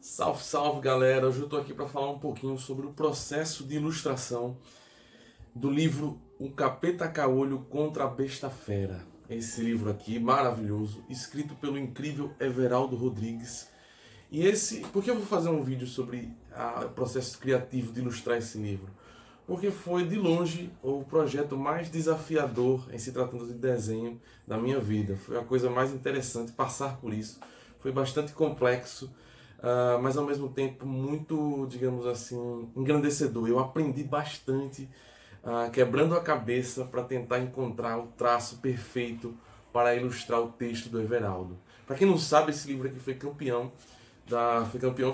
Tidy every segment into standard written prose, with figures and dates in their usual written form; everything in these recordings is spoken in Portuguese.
Salve, salve galera! Hoje eu estou aqui para falar um pouquinho sobre o processo de ilustração do livro O Capeta Caolho contra a Besta Fera. Esse livro aqui, maravilhoso, escrito pelo incrível Everaldo Rodrigues. Por que eu vou fazer um vídeo sobre o processo criativo de ilustrar esse livro? Porque foi de longe o projeto mais desafiador em se tratando de desenho da minha vida. Foi a coisa mais interessante passar por isso. Foi bastante complexo, mas ao mesmo tempo muito, digamos assim, engrandecedor. Eu aprendi bastante, quebrando a cabeça para tentar encontrar o traço perfeito para ilustrar o texto do Everaldo. Para quem não sabe, esse livro aqui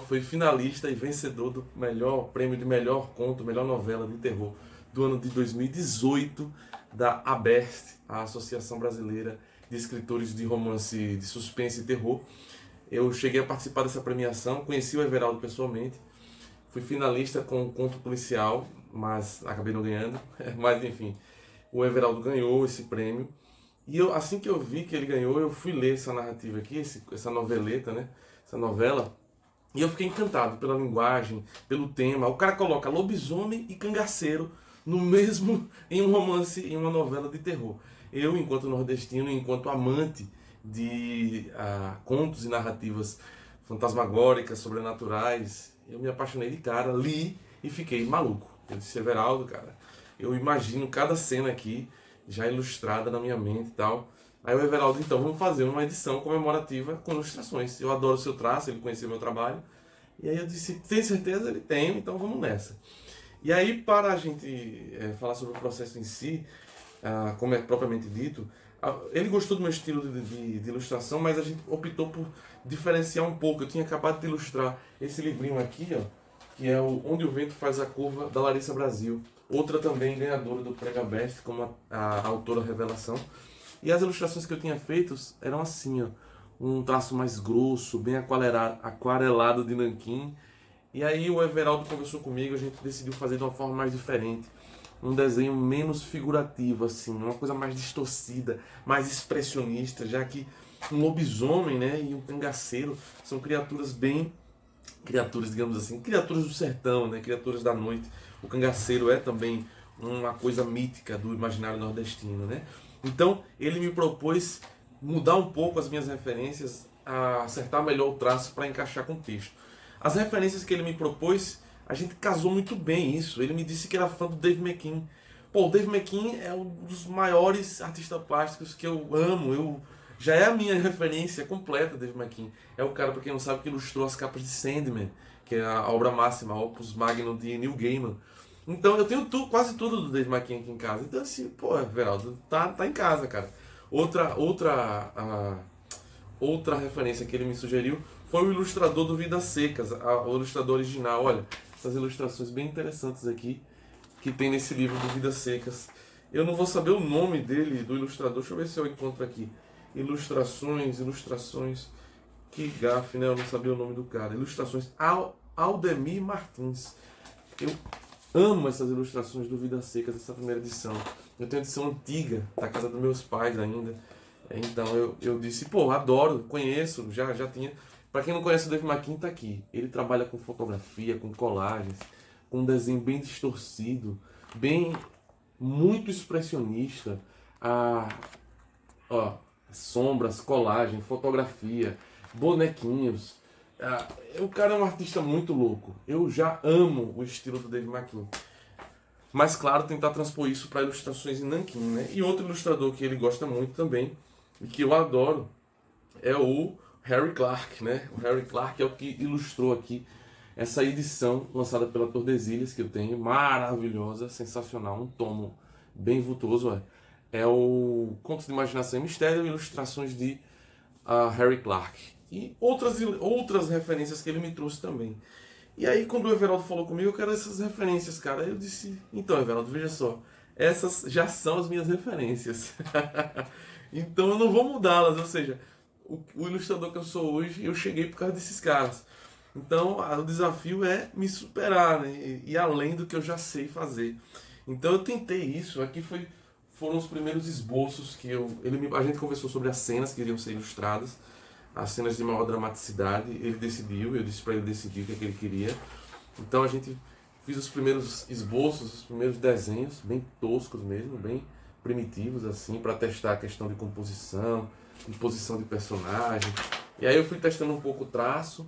foi finalista e vencedor do melhor prêmio de melhor conto, melhor novela de terror do ano de 2018 da ABERT, a Associação Brasileira de Escritores de Romance de Suspense e Terror. Eu cheguei a participar dessa premiação, conheci o Everaldo pessoalmente, fui finalista com um conto policial, mas acabei não ganhando. Mas enfim, o Everaldo ganhou esse prêmio. E assim que eu vi que ele ganhou, eu fui ler essa narrativa aqui, essa noveleta, né? Essa novela. E eu fiquei encantado pela linguagem, pelo tema. O cara coloca lobisomem e cangaceiro no mesmo, em um romance, em uma novela de terror. Eu, enquanto nordestino, enquanto amante de contos e narrativas fantasmagóricas, sobrenaturais, eu me apaixonei de cara, li e fiquei maluco. Eu disse, Everaldo, cara, eu imagino cada cena aqui já ilustrada na minha mente e tal. Aí o Everaldo, então, vamos fazer uma edição comemorativa com ilustrações. Eu adoro o seu traço, ele conheceu meu trabalho. E aí eu disse, tem certeza? Ele tem, então vamos nessa. E aí, para a gente falar sobre o processo em si, como é propriamente dito, ele gostou do meu estilo de ilustração, mas a gente optou por diferenciar um pouco. Eu tinha acabado de ilustrar esse livrinho aqui, ó, que é o Onde o Vento Faz a Curva, da Larissa Brasil. Outra também ganhadora do Prêmio Best, como a autora revelação. E as ilustrações que eu tinha feito eram assim, ó, um traço mais grosso, bem aquarelado de nanquim. E aí o Everaldo conversou comigo, a gente decidiu fazer de uma forma mais diferente. Um desenho menos figurativo, assim, uma coisa mais distorcida, mais expressionista, já que um lobisomem, né, e um cangaceiro são criaturas, digamos assim, criaturas do sertão, né, criaturas da noite. O cangaceiro é também uma coisa mítica do imaginário nordestino, né? Então ele me propôs mudar um pouco as minhas referências, a acertar melhor o traço para encaixar com o texto. As referências que ele me propôs, a gente casou muito bem isso. Ele me disse que era fã do Dave McKean. Pô, o Dave McKean é um dos maiores artistas plásticos que eu amo. Já é a minha referência completa, Dave McKean. É o cara, para quem não sabe, que ilustrou as capas de Sandman, que é a obra máxima, a opus magnum de Neil Gaiman. Então eu tenho quase tudo do Dave McKean aqui em casa. Então assim, pô, Veraldo, tá em casa, cara. Outra referência que ele me sugeriu foi o ilustrador do Vidas Secas, o ilustrador original. Olha, essas ilustrações bem interessantes aqui que tem nesse livro do Vidas Secas. Eu não vou saber o nome dele, do ilustrador. Deixa eu ver se eu encontro aqui. Ilustrações. Que gafe, né? Eu não sabia o nome do cara. Ilustrações Aldemir Martins. Eu amo essas ilustrações do Vidas Secas, essa primeira edição. Eu tenho a edição antiga, da casa dos meus pais ainda. Então eu disse, pô, adoro, conheço, já tinha. Para quem não conhece o Dave McKean, tá aqui. Ele trabalha com fotografia, com colagens, com um desenho bem distorcido, bem muito expressionista. Ó, sombras, colagem, fotografia, bonequinhos. O cara é um artista muito louco. Eu já amo o estilo do Dave McKean. Mas claro, tentar transpor isso para ilustrações em nanquim, né? E outro ilustrador que ele gosta muito também, e que eu adoro, é o Harry Clarke, né? O Harry Clarke é o que ilustrou aqui essa edição lançada pela Tordesilhas, que eu tenho, maravilhosa, sensacional, um tomo bem vultuoso. É o Contos de Imaginação e Mistério e ilustrações de Harry Clarke. E outras referências que ele me trouxe também. E aí, quando o Everaldo falou comigo, eu quero essas referências, cara. Aí eu disse, então, Everaldo, veja só, essas já são as minhas referências. Então eu não vou mudá-las, ou seja, o ilustrador que eu sou hoje, eu cheguei por causa desses caras. Então o desafio é me superar, né? E além do que eu já sei fazer. Então eu tentei isso. Foram os primeiros esboços que a gente conversou sobre as cenas que iriam ser ilustradas. as cenas de maior dramaticidade. Ele decidiu, eu disse para ele decidir o que é que ele queria. Então a gente fiz os primeiros esboços, os primeiros desenhos, bem toscos mesmo, bem primitivos assim, para testar a questão de composição, de posição de personagem. E aí eu fui testando um pouco o traço.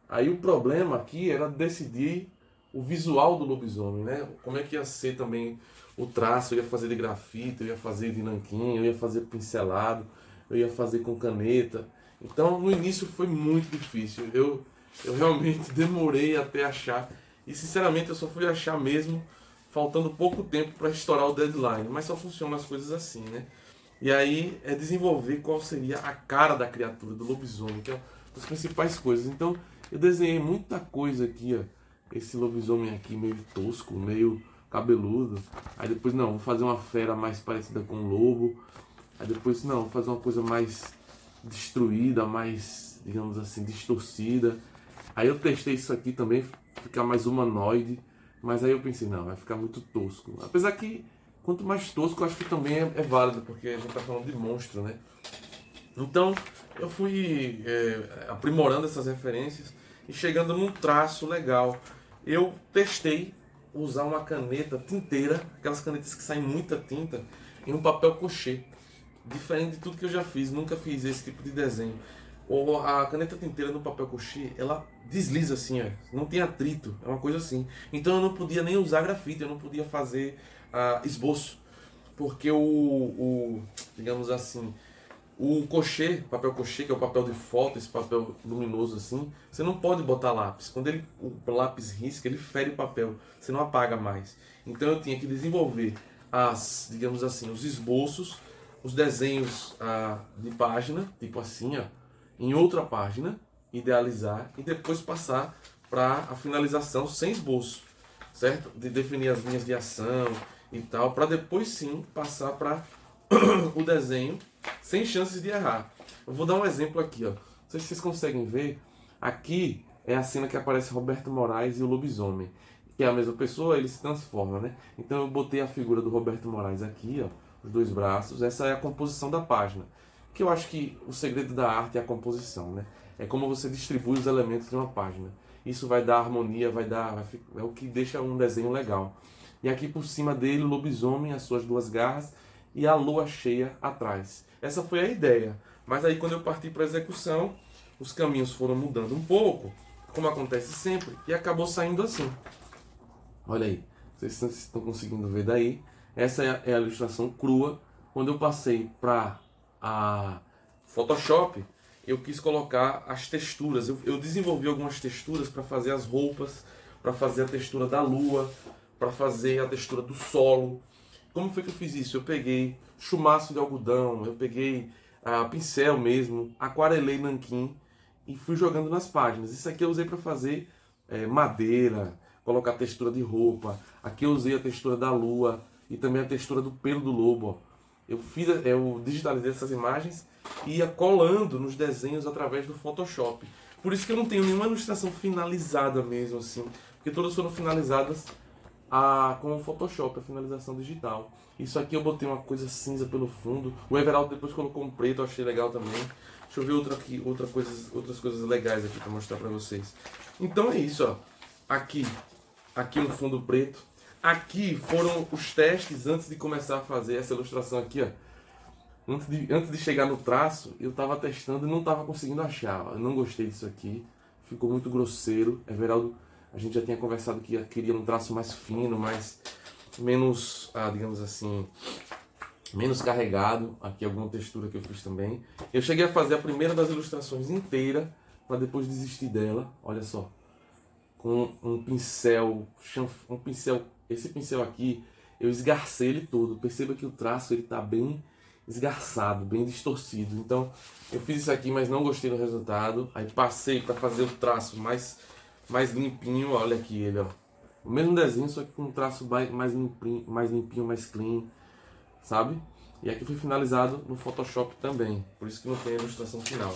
Aí o problema aqui era decidir o visual do lobisomem, né? Como é que ia ser também o traço, eu ia fazer de grafite, eu ia fazer de nanquim, eu ia fazer pincelado, eu ia fazer com caneta. Então no início foi muito difícil, eu realmente demorei até achar, e sinceramente eu só fui achar mesmo faltando pouco tempo para estourar o deadline, mas só funcionam as coisas assim, né? E aí é desenvolver qual seria a cara da criatura, do lobisomem, que é uma das principais coisas. Então eu desenhei muita coisa aqui, ó. Esse lobisomem aqui meio tosco, meio cabeludo. Aí depois, não, vou fazer uma fera mais parecida com um lobo. Aí depois, não, vou fazer uma coisa mais destruída, mais, digamos assim, distorcida. Aí eu testei isso aqui também, ficar mais humanoide. Mas aí eu pensei, não, vai ficar muito tosco. Apesar que, quanto mais tosco, eu acho que também é válido, porque a gente tá falando de monstro, né? Então, eu fui aprimorando essas referências e chegando num traço legal. Eu testei usar uma caneta tinteira, aquelas canetas que saem muita tinta, em um papel cochê. Diferente de tudo que eu já fiz, nunca fiz esse tipo de desenho. Ou a caneta tinteira no papel cochê, ela desliza assim, ó, não tem atrito, é uma coisa assim. Então eu não podia nem usar grafite, eu não podia fazer esboço, porque digamos assim, o cochê, papel cochê, que é o papel de foto, esse papel luminoso assim, você não pode botar lápis. Quando o lápis risca, ele fere o papel, você não apaga mais. Então eu tinha que desenvolver digamos assim, os esboços, os desenhos de página, tipo assim, ó, em outra página, idealizar e depois passar para a finalização sem esboço, certo? De definir as linhas de ação e tal, para depois sim passar para o desenho sem chances de errar. Eu vou dar um exemplo aqui, ó. Não sei se vocês conseguem ver. Aqui é a cena que aparece Roberto Moraes e o lobisomem, que é a mesma pessoa, ele se transforma, né? Então eu botei a figura do Roberto Moraes aqui, ó, os dois braços. Essa é a composição da página, que eu acho que o segredo da arte é a composição, né? É como você distribui os elementos de uma página. Isso vai dar harmonia, é o que deixa um desenho legal. E aqui por cima dele o lobisomem, as suas duas garras e a lua cheia atrás. Essa foi a ideia. Mas aí quando eu parti para a execução, os caminhos foram mudando um pouco, como acontece sempre, e acabou saindo assim. Olha aí, vocês estão conseguindo ver daí. Essa é a ilustração crua. Quando eu passei para a Photoshop, eu quis colocar as texturas. Eu desenvolvi algumas texturas para fazer as roupas, para fazer a textura da lua, para fazer a textura do solo. Como foi que eu fiz isso? Eu peguei chumaço de algodão, eu peguei pincel mesmo, aquarelei nanquim e fui jogando nas páginas. Isso aqui eu usei para fazer madeira, colocar textura de roupa. Aqui eu usei a textura da lua e também a textura do pelo do lobo. Ó. Eu digitalizei essas imagens e ia colando nos desenhos através do Photoshop. Por isso que eu não tenho nenhuma ilustração finalizada mesmo assim, porque todas foram finalizadas com o Photoshop, a finalização digital. Isso aqui eu botei uma coisa cinza pelo fundo. O Everaldo depois colocou um preto, eu achei legal também. Deixa eu ver outras coisas legais aqui para mostrar para vocês. Então é isso, ó. Aqui um fundo preto. Aqui foram os testes antes de começar a fazer essa ilustração aqui, ó. Antes de chegar no traço, eu estava testando e não estava conseguindo achar. Eu não gostei disso aqui. Ficou muito grosseiro. Everaldo, a gente já tinha conversado que queria um traço mais fino, menos, digamos assim, menos carregado. Aqui alguma textura que eu fiz também. Eu cheguei a fazer a primeira das ilustrações inteira, para depois desistir dela. Olha só. Com um pincel, esse pincel aqui, eu esgarcei ele todo. Perceba que o traço ele tá bem esgarçado, bem distorcido. Então, eu fiz isso aqui, mas não gostei do resultado. Aí passei para fazer o traço mais limpinho. Olha aqui ele, ó. O mesmo desenho, só que com um traço mais limpinho, mais clean, sabe? E aqui foi finalizado no Photoshop também. Por isso que não tem a ilustração final.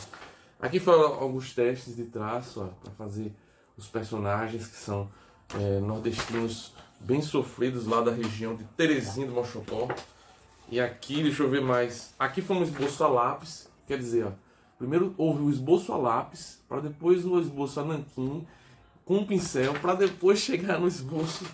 Aqui foram alguns testes de traço, ó, para fazer os personagens que são nordestinos bem sofridos lá da região de Terezinha do Mochopó. E aqui, deixa eu ver mais. Aqui foi um esboço a lápis, quer dizer, ó, Primeiro houve o esboço a lápis, para depois o esboço a nanquim, com um pincel, para depois chegar no esboço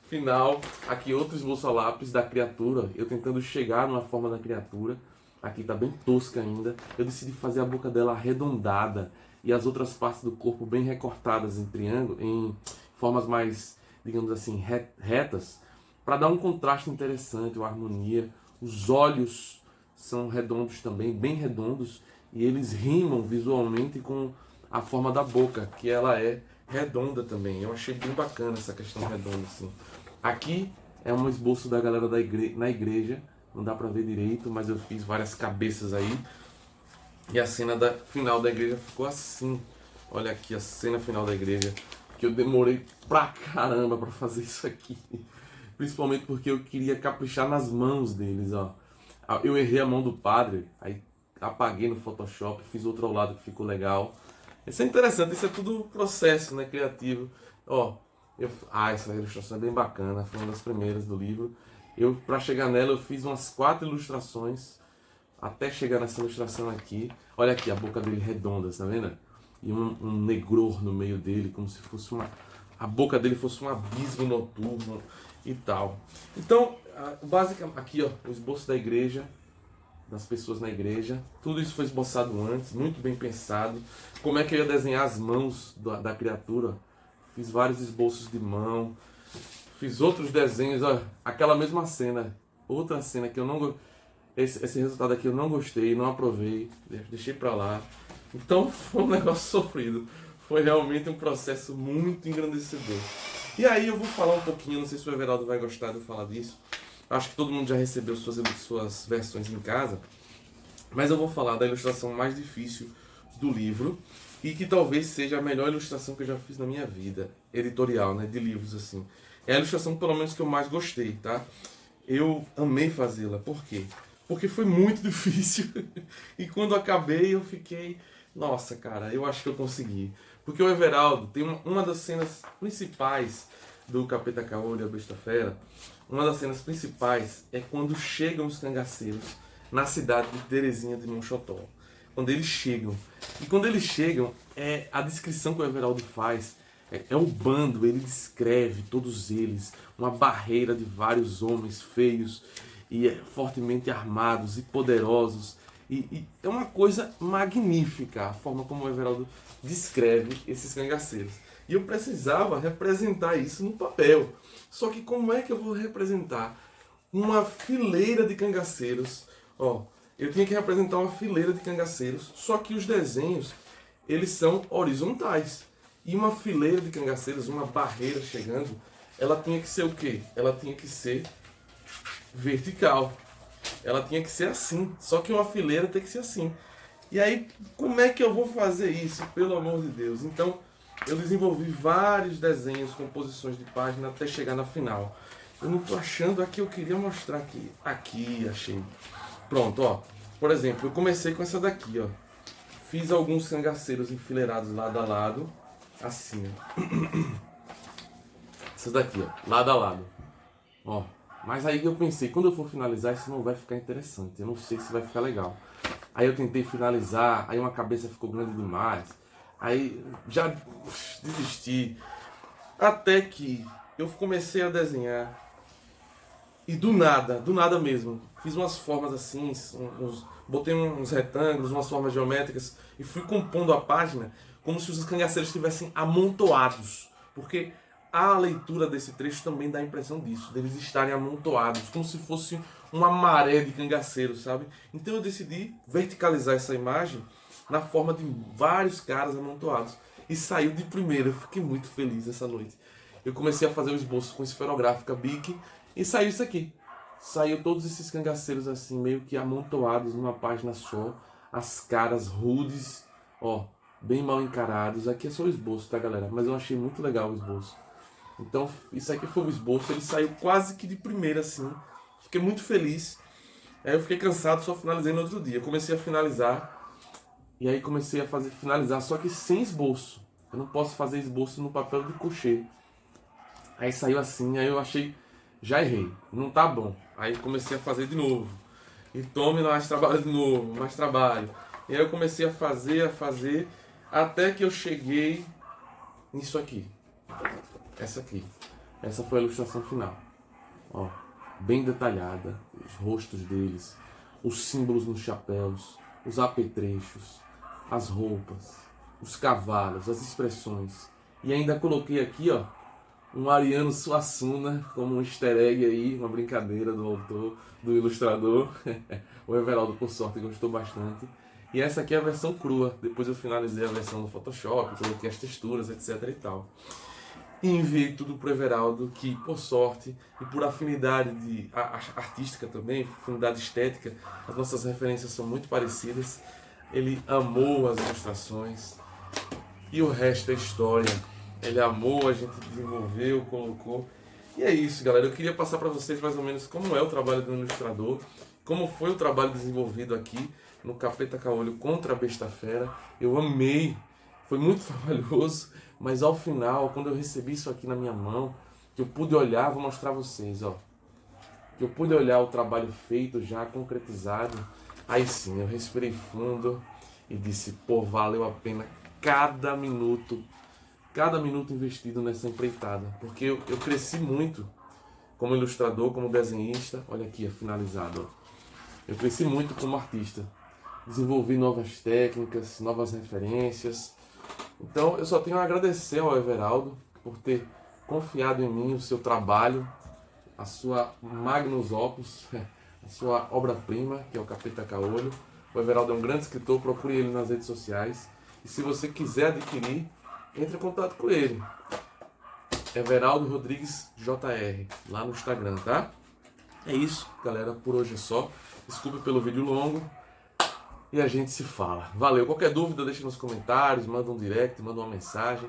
final. Aqui outro esboço a lápis da criatura, eu tentando chegar numa forma da criatura. Aqui tá bem tosca ainda. Eu decidi fazer a boca dela arredondada e as outras partes do corpo bem recortadas em triângulo, em formas mais, digamos assim, retas, para dar um contraste interessante, uma harmonia. Os olhos são redondos também, bem redondos, e eles rimam visualmente com a forma da boca, que ela é redonda também. Eu achei bem bacana essa questão redonda assim. Aqui é um esboço da galera na igreja, não dá pra ver direito, mas eu fiz várias cabeças aí. E a cena final da igreja ficou assim. Olha aqui a cena final da igreja, que eu demorei pra caramba pra fazer isso aqui. Principalmente porque eu queria caprichar nas mãos deles, ó. Eu errei a mão do padre, aí apaguei no Photoshop, fiz outro ao lado que ficou legal. Isso é interessante, isso é tudo processo, né, criativo. Ó, essa ilustração é bem bacana, foi uma das primeiras do livro. Para chegar nela, eu fiz umas 4 ilustrações, até chegar nessa ilustração aqui. Olha aqui, a boca dele redonda, tá vendo? E um negror no meio dele, como se fosse a boca dele fosse um abismo noturno e tal. Então, basicamente, aqui ó, o esboço da igreja, das pessoas na igreja. Tudo isso foi esboçado antes, muito bem pensado. Como é que eu ia desenhar as mãos da criatura? Fiz vários esboços de mão. Fiz outros desenhos, ó, aquela mesma cena. Outra cena que eu não... Esse resultado aqui eu não gostei, não aprovei, deixei pra lá. Então foi um negócio sofrido. Foi realmente um processo muito engrandecedor. E aí eu vou falar um pouquinho, não sei se o Everaldo vai gostar de eu falar disso. Acho que todo mundo já recebeu suas versões em casa. Mas eu vou falar da ilustração mais difícil do livro. E que talvez seja a melhor ilustração que eu já fiz na minha vida. Editorial, né? De livros, assim. É a ilustração, pelo menos, que eu mais gostei, tá? Eu amei fazê-la. Por quê? Porque foi muito difícil. E quando acabei, eu fiquei... Nossa, cara, eu acho que eu consegui. Porque o Everaldo tem uma das cenas principais do Capeta Caolho e a Besta Fera. Uma das cenas principais é quando chegam os cangaceiros na cidade de Terezinha de Monchotó. Quando eles chegam. E quando eles chegam, a descrição que o Everaldo faz é o bando, ele descreve todos eles, uma barreira de vários homens feios e fortemente armados e poderosos. E é uma coisa magnífica a forma como o Everaldo descreve esses cangaceiros. E eu precisava representar isso no papel. Só que como é que eu vou representar uma fileira de cangaceiros? Ó, eu tinha que representar uma fileira de cangaceiros, só que os desenhos, eles são horizontais. E uma fileira de cangaceiros, uma barreira chegando, ela tinha que ser o quê? Ela tinha que ser vertical. Ela tinha que ser assim, só que uma fileira tem que ser assim. E aí, como é que eu vou fazer isso? Pelo amor de Deus. Então, eu desenvolvi vários desenhos, composições de página até chegar na final. Eu não tô achando aqui, eu queria mostrar aqui. Aqui, achei. Pronto, ó. Por exemplo, eu comecei com essa daqui, ó. Fiz alguns cangaceiros enfileirados lado a lado, assim, ó. Essas daqui, ó, lado a lado. Ó. Mas aí eu pensei, quando eu for finalizar, isso não vai ficar interessante. Eu não sei se vai ficar legal. Aí eu tentei finalizar, aí uma cabeça ficou grande demais. Aí já desisti. Até que eu comecei a desenhar. E do nada mesmo. Fiz umas formas assim, botei uns retângulos, umas formas geométricas. E fui compondo a página como se os cangaceiros estivessem amontoados. Porque a leitura desse trecho também dá a impressão disso, deles estarem amontoados, como se fosse uma maré de cangaceiros, sabe? Então eu decidi verticalizar essa imagem na forma de vários caras amontoados. E saiu de primeira, eu fiquei muito feliz essa noite. Eu comecei a fazer o esboço com esferográfica Bic e saiu isso aqui. Saiu todos esses cangaceiros assim, meio que amontoados numa página só. As caras rudes, ó, bem mal encarados. Aqui é só o esboço, tá, galera? Mas eu achei muito legal o esboço. Então, isso aqui foi o esboço, ele saiu quase que de primeira, assim. Fiquei muito feliz. Aí eu fiquei cansado, só finalizei no outro dia. Eu comecei a finalizar, e aí comecei a finalizar, só que sem esboço. Eu não posso fazer esboço no papel de crochê. Aí saiu assim, aí eu achei, já errei, não tá bom. Aí comecei a fazer de novo. E tome mais trabalho de novo, mais trabalho. E aí eu comecei a fazer, até que eu cheguei nisso aqui. Essa aqui. Essa foi a ilustração final. Ó, bem detalhada, os rostos deles, os símbolos nos chapéus, os apetrechos, as roupas, os cavalos, as expressões. E ainda coloquei aqui, ó, um Ariano Suassuna como um easter egg aí, uma brincadeira do autor, do ilustrador. O Everaldo, por sorte, gostou bastante. E essa aqui é a versão crua. Depois eu finalizei a versão no Photoshop, coloquei as texturas, etc e tal. E enviei tudo pro Everaldo, que por sorte e por afinidade artística também, afinidade estética, as nossas referências são muito parecidas. Ele amou as ilustrações e o resto é história. Ele amou, a gente desenvolveu, colocou. E é isso, galera. Eu queria passar para vocês mais ou menos como é o trabalho do ilustrador, como foi o trabalho desenvolvido aqui no Capeta Caolho contra a Besta Fera. Eu amei, foi muito trabalhoso, mas ao final, quando eu recebi isso aqui na minha mão, que eu pude olhar, vou mostrar a vocês, ó. Que eu pude olhar o trabalho feito já, concretizado. Aí sim, eu respirei fundo e disse, pô, valeu a pena cada minuto investido nessa empreitada, porque eu cresci muito como ilustrador, como desenhista. Olha aqui, é finalizado. Ó. Eu cresci muito como artista, desenvolvi novas técnicas, novas referências. Então eu só tenho a agradecer ao Everaldo por ter confiado em mim, o seu trabalho, a sua magnus opus, a sua obra-prima, que é o Capeta Caolho. O Everaldo é um grande escritor, procure ele nas redes sociais. E se você quiser adquirir, entre em contato com ele. Everaldo Rodrigues JR, lá no Instagram, tá? É isso, galera. Por hoje é só. Desculpe pelo vídeo longo. E a gente se fala. Valeu. Qualquer dúvida, deixa nos comentários, manda um direct, manda uma mensagem.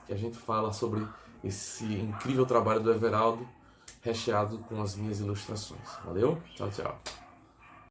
Que a gente fala sobre esse incrível trabalho do Everaldo, recheado com as minhas ilustrações. Valeu? Tchau, tchau.